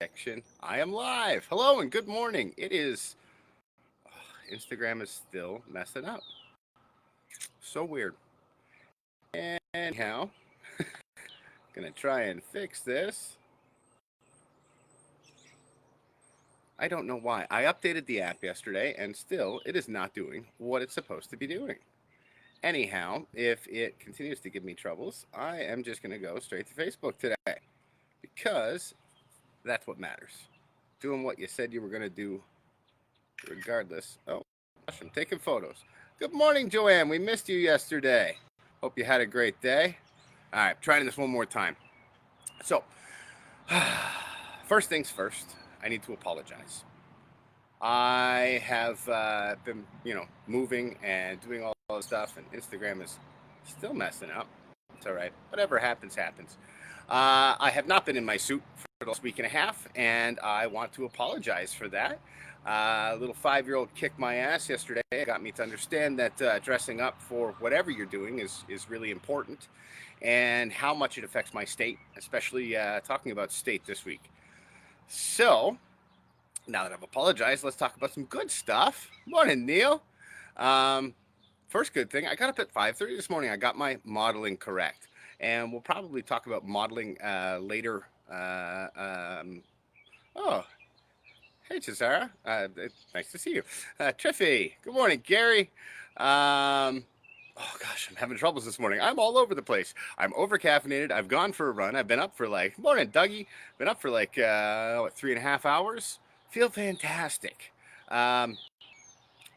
section. I am live. Hello and good morning. It is Instagram is still messing up. So weird. Anyhow, gonna try and fix this. I don't know why. I updated the app yesterday and still it is not doing what it's supposed to be doing. Anyhow, if it continues to give me troubles, I am just gonna go straight to Facebook today because that's what matters. Doing what you said you were gonna do regardless. Oh, gosh, I'm taking photos. Good morning, Joanne. We missed you yesterday. Hope you had a great day. All right, trying this one more time. So, first things first, I need to apologize. I have been, moving and doing all this stuff, and Instagram is still messing up. It's all right. Whatever happens, happens. I have not been in my suit for the last week and a half, and I want to apologize for that. A little 5-year-old kicked my ass yesterday. It got me to understand that dressing up for whatever you're doing is really important, and how much it affects my state, especially talking about state this week. So, now that I've apologized, let's talk about some good stuff. Morning, Neil. First good thing, I got up at 5:30 this morning. I got my modeling correct. And we'll probably talk about modeling later. Oh, hey, Cesara. Nice to see you. Triffy, good morning, Gary. Oh gosh, I'm having troubles this morning. I'm all over the place. I'm over caffeinated. I've gone for a run. I've been up for morning, Dougie. Been up for 3.5 hours. Feel fantastic.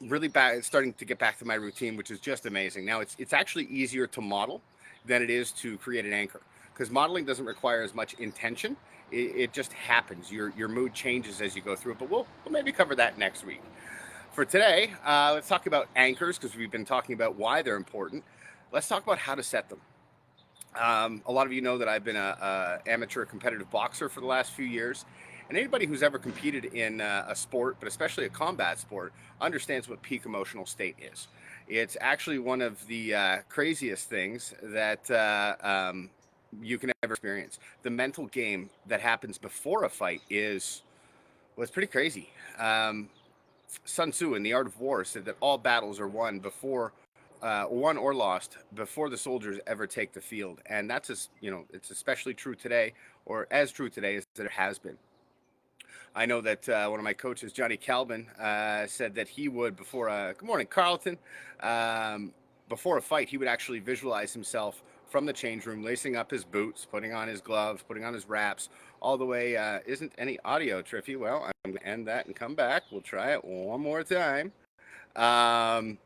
Really starting to get back to my routine, which is just amazing. Now it's actually easier to model than it is to create an anchor, because modeling doesn't require as much intention. It just happens. Your mood changes as you go through it. But we'll maybe cover that next week. For today, let's talk about anchors, because we've been talking about why they're important. Let's talk about how to set them. A lot of you know that I've been a amateur competitive boxer for the last few years. And anybody who's ever competed in a sport, but especially a combat sport, understands what peak emotional state is. It's actually one of the craziest things that you can ever experience. The mental game that happens before a fight it's pretty crazy. Sun Tzu in The Art of War said that all battles are won or lost before the soldiers ever take the field, and that's it's especially true today, or as true today as it has been. I know that one of my coaches, Johnny Calvin, said that he would, good morning, Carlton, before a fight, he would actually visualize himself from the change room, lacing up his boots, putting on his gloves, putting on his wraps, all the way. Isn't any audio, Triffy? Well, I'm going to end that and come back. We'll try it one more time. Gosh,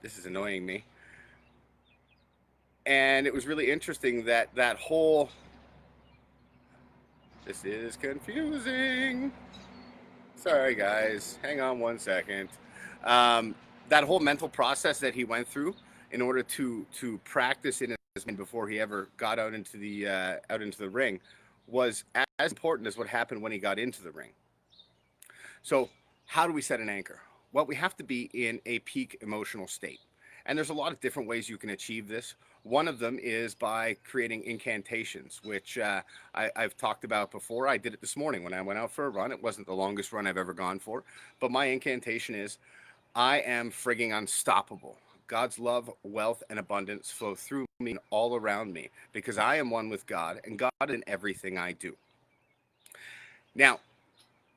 this is annoying me. And it was really interesting that whole... This is confusing. Sorry, guys. Hang on one second. That whole mental process that he went through in order to practice in his mind before he ever got out into the ring was as important as what happened when he got into the ring. So, how do we set an anchor? Well, we have to be in a peak emotional state. And there's a lot of different ways you can achieve this. One of them is by creating incantations, which I've talked about before. I did it this morning when I went out for a run. It wasn't the longest run I've ever gone for. But my incantation is, I am frigging unstoppable. God's love, wealth, and abundance flow through me and all around me, because I am one with God, and God in everything I do. Now,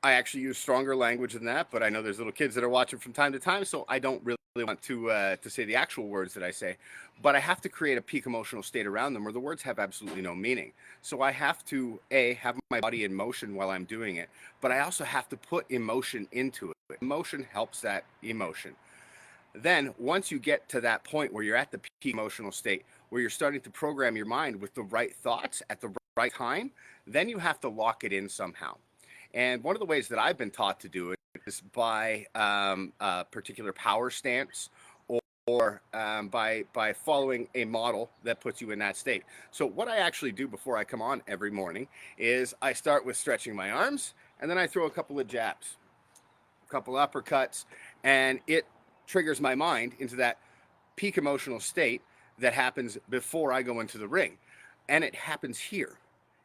I actually use stronger language than that, but I know there's little kids that are watching from time to time, so I don't really want to say the actual words that I say. But I have to create a peak emotional state around them where the words have absolutely no meaning. So I have to, have my body in motion while I'm doing it, but I also have to put emotion into it. Emotion helps that emotion. Then, once you get to that point where you're at the peak emotional state, where you're starting to program your mind with the right thoughts at the right time, then you have to lock it in somehow. And one of the ways that I've been taught to do it is by a particular power stance, or by following a model that puts you in that state. So what I actually do before I come on every morning is I start with stretching my arms, and then I throw a couple of jabs, a couple uppercuts, and it triggers my mind into that peak emotional state that happens before I go into the ring. And it happens here.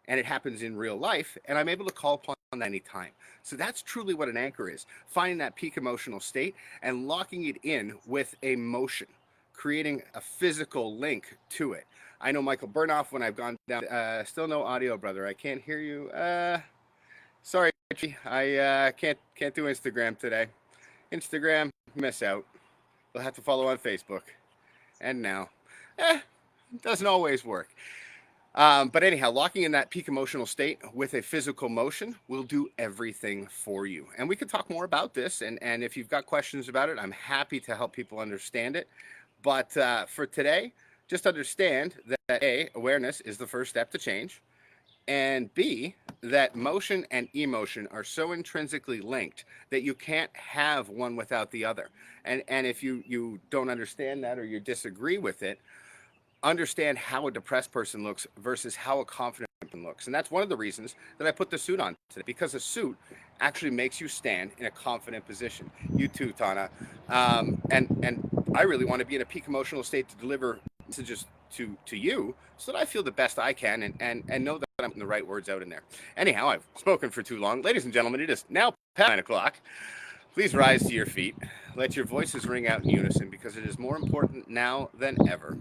and it happens in real life, and I'm able to call upon that anytime. So that's truly what an anchor is, finding that peak emotional state and locking it in with a motion, creating a physical link to it. I know Michael Burnoff when I've gone down, still no audio, brother. I can't hear you. Sorry, Richie. I can't do Instagram today. Instagram, miss out. You'll have to follow on Facebook. And now, doesn't always work. But anyhow, locking in that peak emotional state with a physical motion will do everything for you. And we could talk more about this. And if you've got questions about it, I'm happy to help people understand it. But for today, just understand that A, awareness is the first step to change. And B, that motion and emotion are so intrinsically linked that you can't have one without the other. And if you don't understand that or you disagree with it, understand how a depressed person looks versus how a confident person looks. And that's one of the reasons that I put the suit on today, because a suit actually makes you stand in a confident position. You too, Tana. And I really want to be in a peak emotional state to deliver messages to you so that I feel the best I can and know that I'm putting the right words out in there. Anyhow, I've spoken for too long. Ladies and gentlemen, it is now past 9 o'clock. Please rise to your feet. Let your voices ring out in unison, because it is more important now than ever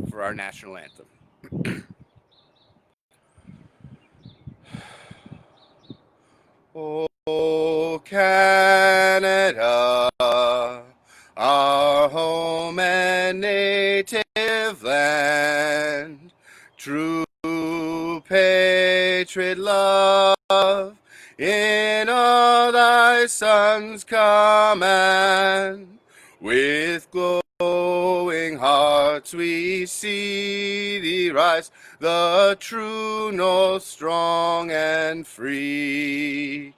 for our national anthem. Oh, Canada, our home and native land, true patriot love, in all thy sons' command, with glowing hearts we see thee rise, the true north, strong and free.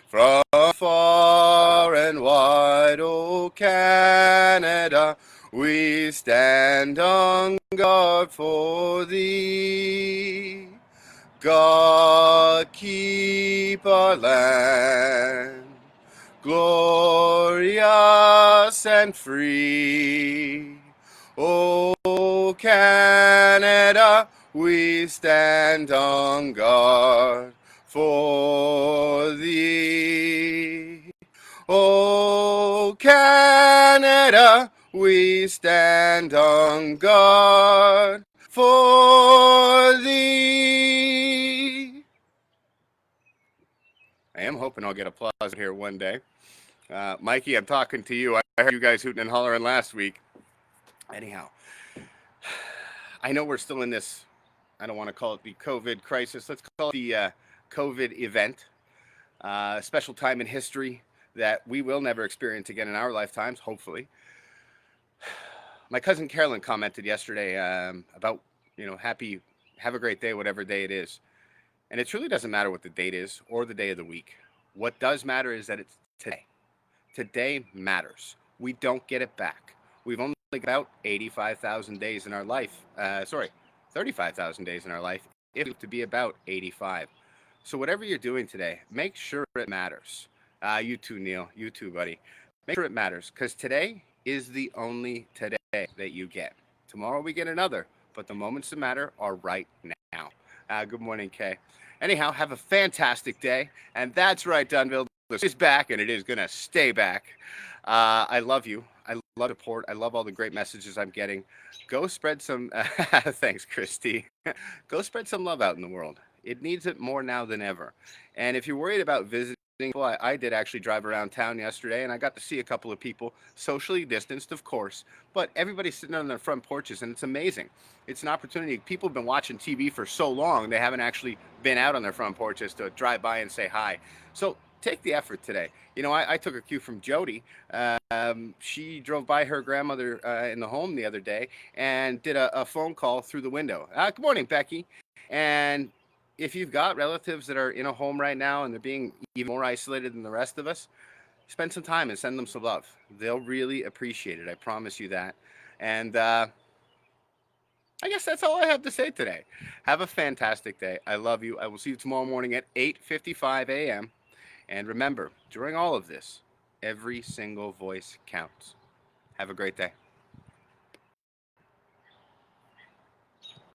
From far and wide, O Canada, we stand on guard for thee. God keep our land glorious and free. O Canada, we stand on guard for thee. O Canada, we stand on guard for thee. I am hoping I'll get applause here one day. Mikey, I'm talking to you. I heard you guys hooting and hollering last week. Anyhow, I know we're still in this, I don't want to call it the COVID crisis. Let's call it the COVID event. A special time in history that we will never experience again in our lifetimes, hopefully. My cousin Carolyn commented yesterday about, have a great day, whatever day it is. And it truly doesn't matter what the date is or the day of the week. What does matter is that it's today. Today matters. We don't get it back. We've only got about 85,000 days in our life. 35,000 days in our life, if to be about 85. So whatever you're doing today, make sure it matters. You too, Neil. You too, buddy. Make sure it matters, because today is the only today that you get. Tomorrow we get another, but the moments that matter are right now. Good morning, Kay. Anyhow, have a fantastic day. And that's right, Dunville. This is back, and it is going to stay back. I love you. I love support. I love all the great messages I'm getting. Go spread some, thanks, Christy. Go spread some love out in the world. It needs it more now than ever. And if you're worried about visiting, well, I did actually drive around town yesterday, and I got to see a couple of people, socially distanced, of course, but everybody's sitting on their front porches, and it's amazing. It's an opportunity. People have been watching TV for so long, they haven't actually been out on their front porches to drive by and say hi. So take the effort today. I took a cue from Jody. She drove by her grandmother in the home the other day and did a phone call through the window. Good morning, Becky. And if you've got relatives that are in a home right now and they're being even more isolated than the rest of us, spend some time and send them some love. They'll really appreciate it. I promise you that. And I guess that's all I have to say today. Have a fantastic day. I love you. I will see you tomorrow morning at 8:55 a.m. And remember, during all of this, every single voice counts. Have a great day.